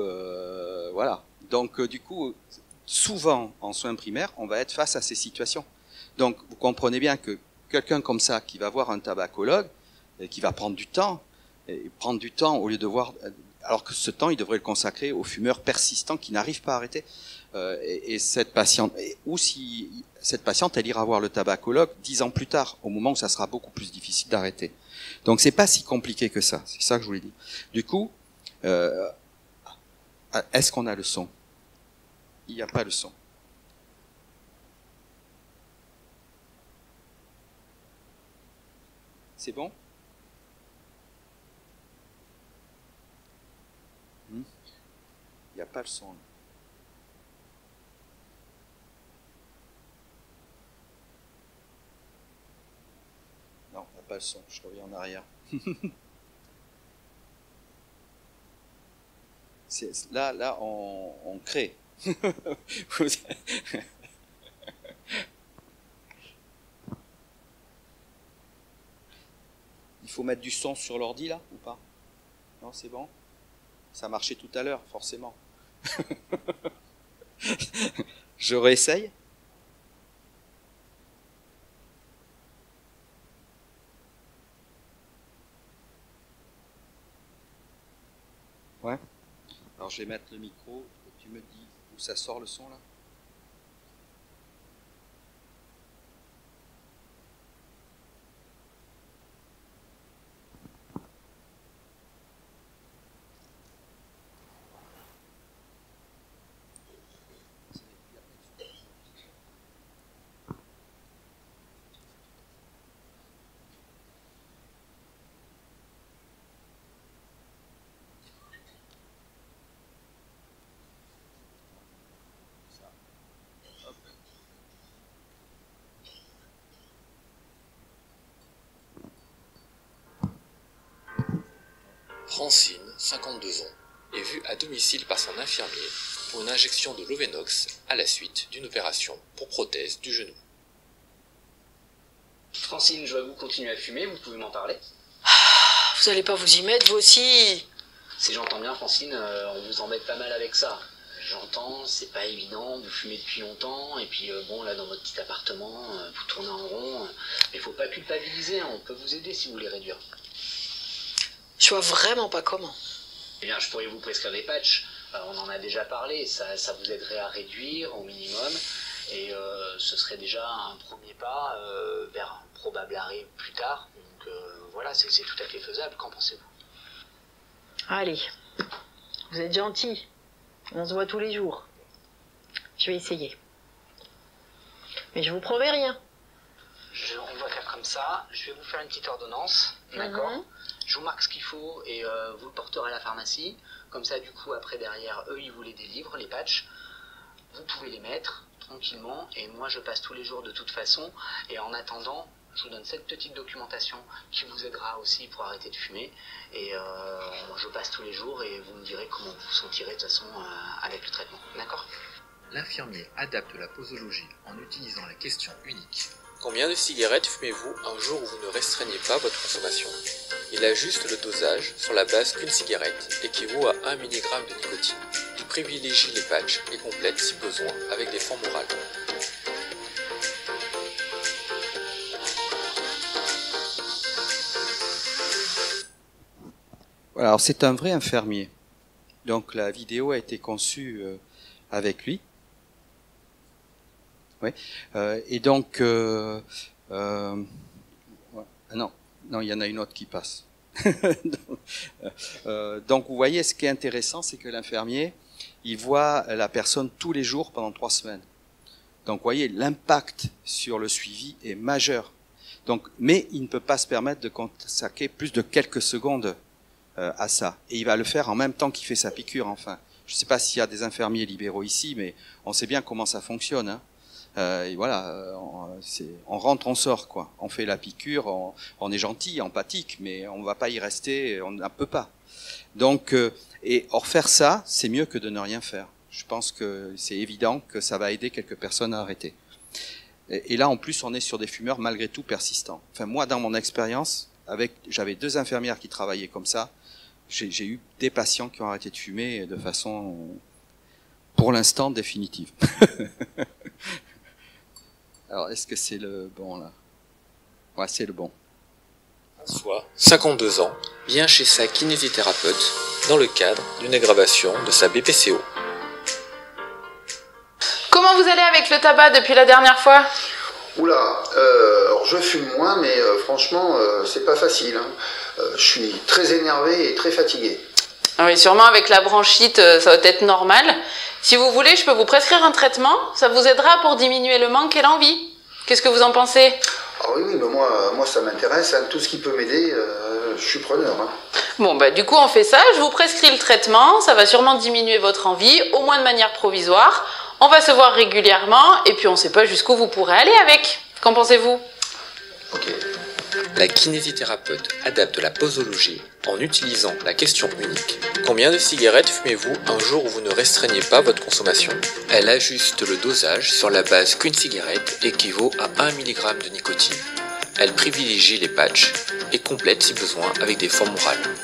voilà. Donc du coup, souvent en soins primaires, on va être face à ces situations. Donc vous comprenez bien que quelqu'un comme ça, qui va voir un tabacologue, et qui va prendre du temps au lieu de voir, alors que ce temps, il devrait le consacrer aux fumeurs persistants qui n'arrivent pas à arrêter. Et cette patiente, ou si cette patiente, elle ira voir le tabacologue 10 ans plus tard, au moment où ça sera beaucoup plus difficile d'arrêter. Donc c'est pas si compliqué que ça. C'est ça que je voulais dire. Du coup, est-ce qu'on a le son? Il n'y a pas le son. C'est bon? Il n'y a pas le son. Non, il n'y a pas le son. Je reviens en arrière. Là, on crée. Il faut mettre du son sur l'ordi là ou pas? Non, c'est bon? Ça marchait tout à l'heure, forcément. Je réessaye. Ouais. Alors je vais mettre le micro et tu me dis où ça sort le son là? Francine, 52 ans, est vue à domicile par son infirmier pour une injection de Lovenox à la suite d'une opération pour prothèse du genou. Francine, je vois que vous continuez à fumer, vous pouvez m'en parler? Vous allez pas vous y mettre, vous aussi? Si j'entends bien, Francine, on vous embête pas mal avec ça. J'entends, c'est pas évident, vous fumez depuis longtemps, et puis bon, là, dans votre petit appartement, vous tournez en rond, mais faut pas culpabiliser, hein, on peut vous aider si vous voulez réduire. Je vois vraiment pas comment. Eh bien, je pourrais vous prescrire des patchs, on en a déjà parlé, ça vous aiderait à réduire au minimum, et ce serait déjà un premier pas vers un probable arrêt plus tard, donc voilà, c'est tout à fait faisable, qu'en pensez-vous? Allez, vous êtes gentil. On se voit tous les jours. Je vais essayer. Mais je vous promets rien. On va faire comme ça, je vais vous faire une petite ordonnance, d'accord? Je vous marque ce qu'il faut et vous le porterez à la pharmacie. Comme ça, du coup, après, derrière, eux, ils vous les délivrent, les patchs. Vous pouvez les mettre tranquillement et moi, je passe tous les jours de toute façon. Et en attendant, je vous donne cette petite documentation qui vous aidera aussi pour arrêter de fumer. Et je passe tous les jours et vous me direz comment vous vous sentirez de toute façon avec le traitement, d'accord? L'infirmier adapte la posologie en utilisant la question unique. Combien de cigarettes fumez-vous un jour où vous ne restreignez pas votre consommation? Il ajuste le dosage sur la base qu'une cigarette équivaut à 1 mg de nicotine. Il privilégie les patchs et complète si besoin avec des formes orales. Voilà, alors c'est un vrai infirmier. Donc la vidéo a été conçue avec lui. Oui. Et donc non, il y en a une autre qui passe. Donc vous voyez, ce qui est intéressant, c'est que l'infirmier, il voit la personne tous les jours pendant 3 semaines. Donc vous voyez, l'impact sur le suivi est majeur. Donc, mais il ne peut pas se permettre de consacrer plus de quelques secondes à ça. Et il va le faire en même temps qu'il fait sa piqûre, enfin. Je ne sais pas s'il y a des infirmiers libéraux ici, mais on sait bien comment ça fonctionne, hein. Et voilà, on rentre, on sort, quoi. On fait la piqûre, on est gentil, empathique, mais on ne va pas y rester, on ne peut pas. Donc, et faire ça, c'est mieux que de ne rien faire. Je pense que c'est évident que ça va aider quelques personnes à arrêter. Et là, en plus, on est sur des fumeurs malgré tout persistants. Enfin, moi, dans mon expérience, j'avais 2 infirmières qui travaillaient comme ça. J'ai eu des patients qui ont arrêté de fumer de façon, pour l'instant, définitive. Alors, est-ce que c'est le bon, là? Ouais, c'est le bon. Soit 52 ans, vient chez sa kinésithérapeute dans le cadre d'une aggravation de sa BPCO. Comment vous allez avec le tabac depuis la dernière fois? Oula, alors je fume moins, mais franchement, c'est pas facile. Hein. Je suis très énervé et très fatigué. Ah oui, sûrement avec la bronchite, ça va être normal. Si vous voulez, je peux vous prescrire un traitement. Ça vous aidera pour diminuer le manque et l'envie. Qu'est-ce que vous en pensez? Ah oui, mais moi ça m'intéresse. Hein. Tout ce qui peut m'aider, je suis preneur. Hein. Bon, bah du coup, on fait ça. Je vous prescris le traitement. Ça va sûrement diminuer votre envie, au moins de manière provisoire. On va se voir régulièrement et puis on ne sait pas jusqu'où vous pourrez aller avec. Qu'en pensez-vous? Ok. La kinésithérapeute adapte la posologie en utilisant la question unique. Combien de cigarettes fumez-vous un jour où vous ne restreignez pas votre consommation? Elle ajuste le dosage sur la base qu'une cigarette équivaut à 1 mg de nicotine. Elle privilégie les patchs et complète si besoin avec des formes orales.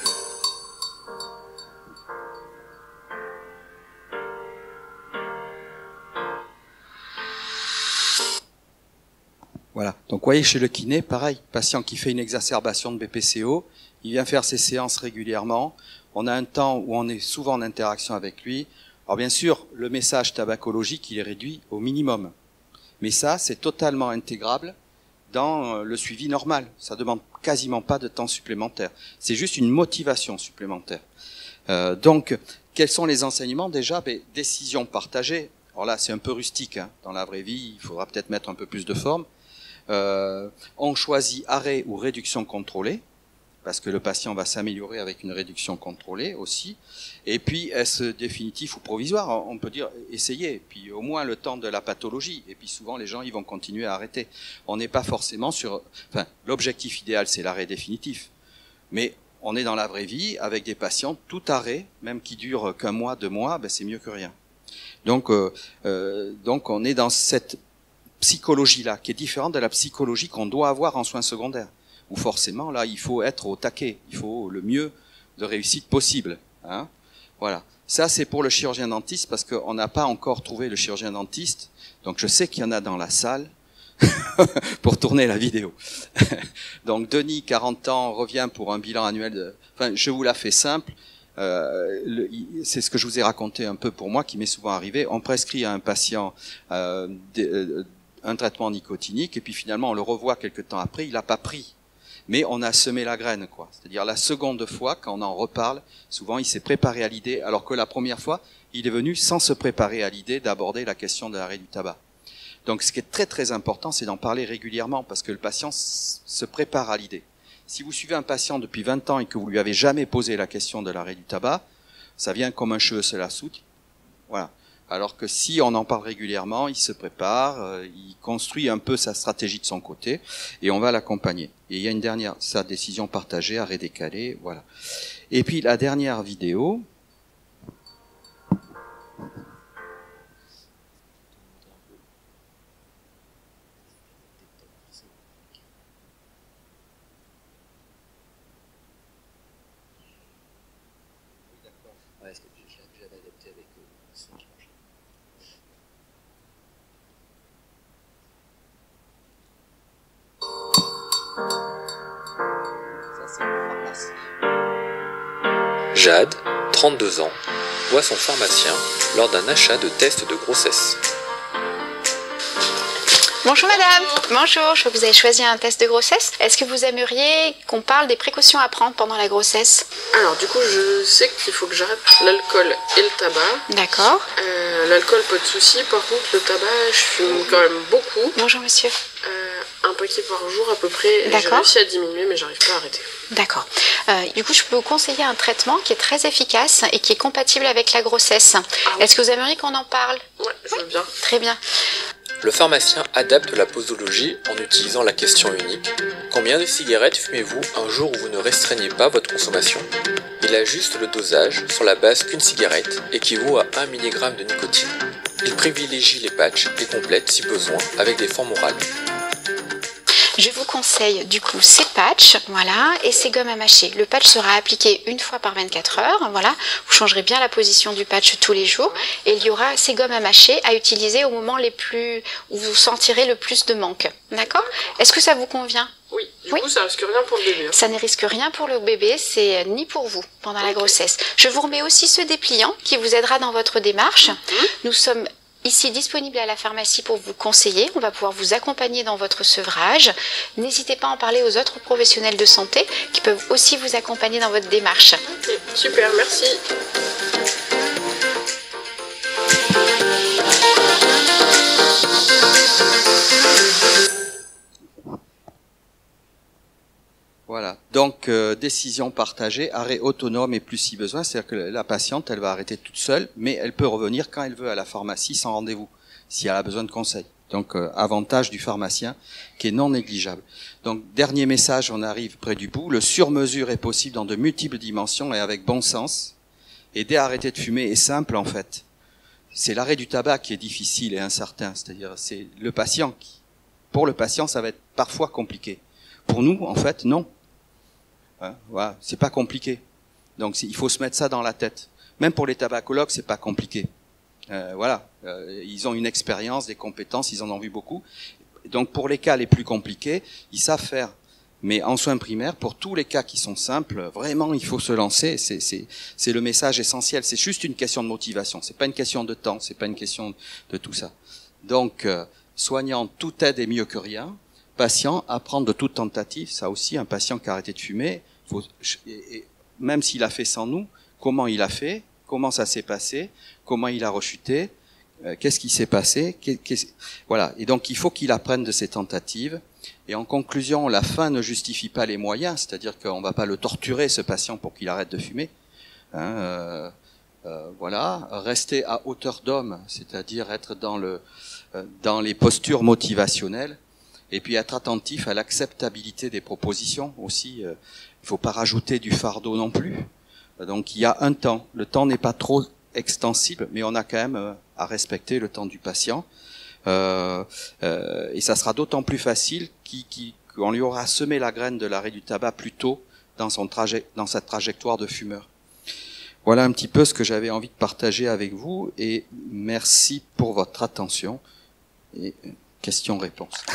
Voilà. Donc, vous voyez, chez le kiné, pareil, patient qui fait une exacerbation de BPCO, il vient faire ses séances régulièrement. On a un temps où on est souvent en interaction avec lui. Alors, bien sûr, le message tabacologique, il est réduit au minimum. Mais ça, c'est totalement intégrable dans le suivi normal. Ça demande quasiment pas de temps supplémentaire. C'est juste une motivation supplémentaire. Donc, quels sont les enseignements? Déjà, décision partagée. Alors là, c'est un peu rustique. Hein. Dans la vraie vie, il faudra peut-être mettre un peu plus de forme. On choisit arrêt ou réduction contrôlée, parce que le patient va s'améliorer avec une réduction contrôlée aussi. Et puis, est-ce définitif ou provisoire? On peut dire essayez, puis au moins le temps de la pathologie. Et puis souvent, les gens ils vont continuer à arrêter. On n'est pas forcément sur... Enfin, l'objectif idéal, c'est l'arrêt définitif. Mais on est dans la vraie vie avec des patients, tout arrêt, même qui dure qu'1 mois, 2 mois, c'est mieux que rien. Donc on est dans cette psychologie-là, qui est différente de la psychologie qu'on doit avoir en soins secondaires, où forcément, là, il faut être au taquet, il faut le mieux de réussite possible. Hein, voilà. Ça, c'est pour le chirurgien dentiste, parce qu'on n'a pas encore trouvé le chirurgien dentiste, donc je sais qu'il y en a dans la salle pour tourner la vidéo. Donc, Denis, 40 ans, revient pour un bilan annuel de... Enfin, je vous la fais simple. C'est ce que je vous ai raconté un peu pour moi, qui m'est souvent arrivé. On prescrit à un patient un traitement nicotinique et puis finalement on le revoit quelques temps après, il n'a pas pris. Mais on a semé la graine, quoi. C'est-à-dire la seconde fois, quand on en reparle, souvent il s'est préparé à l'idée, alors que la première fois, il est venu sans se préparer à l'idée d'aborder la question de l'arrêt du tabac. Donc ce qui est très très important, c'est d'en parler régulièrement, parce que le patient se prépare à l'idée. Si vous suivez un patient depuis 20 ans et que vous lui avez jamais posé la question de l'arrêt du tabac, ça vient comme un cheveu sur la soupe. Voilà. Alors que si on en parle régulièrement, il se prépare, il construit un peu sa stratégie de son côté et on va l'accompagner. Et il y a une dernière, sa décision partagée, arrêt décalé, voilà. Et puis la dernière vidéo. Jade, 32 ans, voit son pharmacien lors d'un achat de test de grossesse. Bonjour madame, bonjour, je vois que vous avez choisi un test de grossesse. Est-ce que vous aimeriez qu'on parle des précautions à prendre pendant la grossesse? Alors du coup je sais qu'il faut que j'arrête l'alcool et le tabac. D'accord. L'alcool pas de souci, par contre le tabac je fume quand même beaucoup. Bonjour monsieur. Un paquet par jour à peu près, j'ai réussi à diminuer mais j'arrive pas à arrêter. D'accord. Du coup je peux vous conseiller un traitement qui est très efficace et qui est compatible avec la grossesse. Est-ce que vous aimeriez qu'on en parle? Ouais, je veux bien. Très bien. Le pharmacien adapte la posologie en utilisant la question unique « Combien de cigarettes fumez-vous un jour où vous ne restreignez pas votre consommation ?» Il ajuste le dosage sur la base qu'une cigarette équivaut à 1 mg de nicotine. Il privilégie les patchs et complète si besoin avec des formes orales. Je vous conseille du coup ces patchs, voilà, et ces gommes à mâcher. Le patch sera appliqué une fois par 24 heures, voilà. Vous changerez bien la position du patch tous les jours, et il y aura ces gommes à mâcher à utiliser au moment où vous sentirez le plus de manque. D'accord? Est-ce que ça vous convient? Oui, du coup ça risque rien pour le bébé. Ça ne risque rien pour le bébé, c'est ni pour vous pendant la grossesse. Je vous remets aussi ce dépliant qui vous aidera dans votre démarche. Nous sommes ici disponible à la pharmacie pour vous conseiller. On va pouvoir vous accompagner dans votre sevrage. N'hésitez pas à en parler aux autres professionnels de santé qui peuvent aussi vous accompagner dans votre démarche. Okay, super, merci. Voilà, donc décision partagée, arrêt autonome et plus si besoin, c'est-à-dire que la patiente, elle va arrêter toute seule, mais elle peut revenir quand elle veut à la pharmacie sans rendez-vous, si elle a besoin de conseils. Donc avantage du pharmacien qui est non négligeable. Donc dernier message, on arrive près du bout, le sur-mesure est possible dans de multiples dimensions et avec bon sens. Aider à arrêter de fumer est simple en fait. C'est l'arrêt du tabac qui est difficile et incertain, c'est-à-dire c'est le patient qui, pour le patient, ça va être parfois compliqué. Pour nous, en fait, non. Voilà, c'est pas compliqué. Donc il faut se mettre ça dans la tête. Même pour les tabacologues, c'est pas compliqué. Voilà, ils ont une expérience, des compétences, ils en ont vu beaucoup. Donc pour les cas les plus compliqués, ils savent faire. Mais en soins primaires, pour tous les cas qui sont simples, vraiment il faut se lancer. C'est le message essentiel. C'est juste une question de motivation. C'est pas une question de temps. C'est pas une question de tout ça. Donc soignant, toute aide est mieux que rien. Patient, apprendre de toute tentative, ça aussi, un patient qui a arrêté de fumer, même s'il a fait sans nous, comment il a fait, comment ça s'est passé, comment il a rechuté, qu'est-ce qui s'est passé, voilà. Et donc il faut qu'il apprenne de ses tentatives. Et en conclusion, la fin ne justifie pas les moyens, c'est-à-dire qu'on va pas le torturer ce patient pour qu'il arrête de fumer. Voilà, rester à hauteur d'homme, c'est-à-dire être dans les postures motivationnelles. Et puis être attentif à l'acceptabilité des propositions aussi. Il faut pas rajouter du fardeau non plus. Donc il y a un temps. Le temps n'est pas trop extensible, mais on a quand même à respecter le temps du patient. Et ça sera d'autant plus facile qu'on lui aura semé la graine de l'arrêt du tabac plus tôt dans sa trajectoire de fumeur. Voilà un petit peu ce que j'avais envie de partager avec vous. Et merci pour votre attention. Et questions-réponses.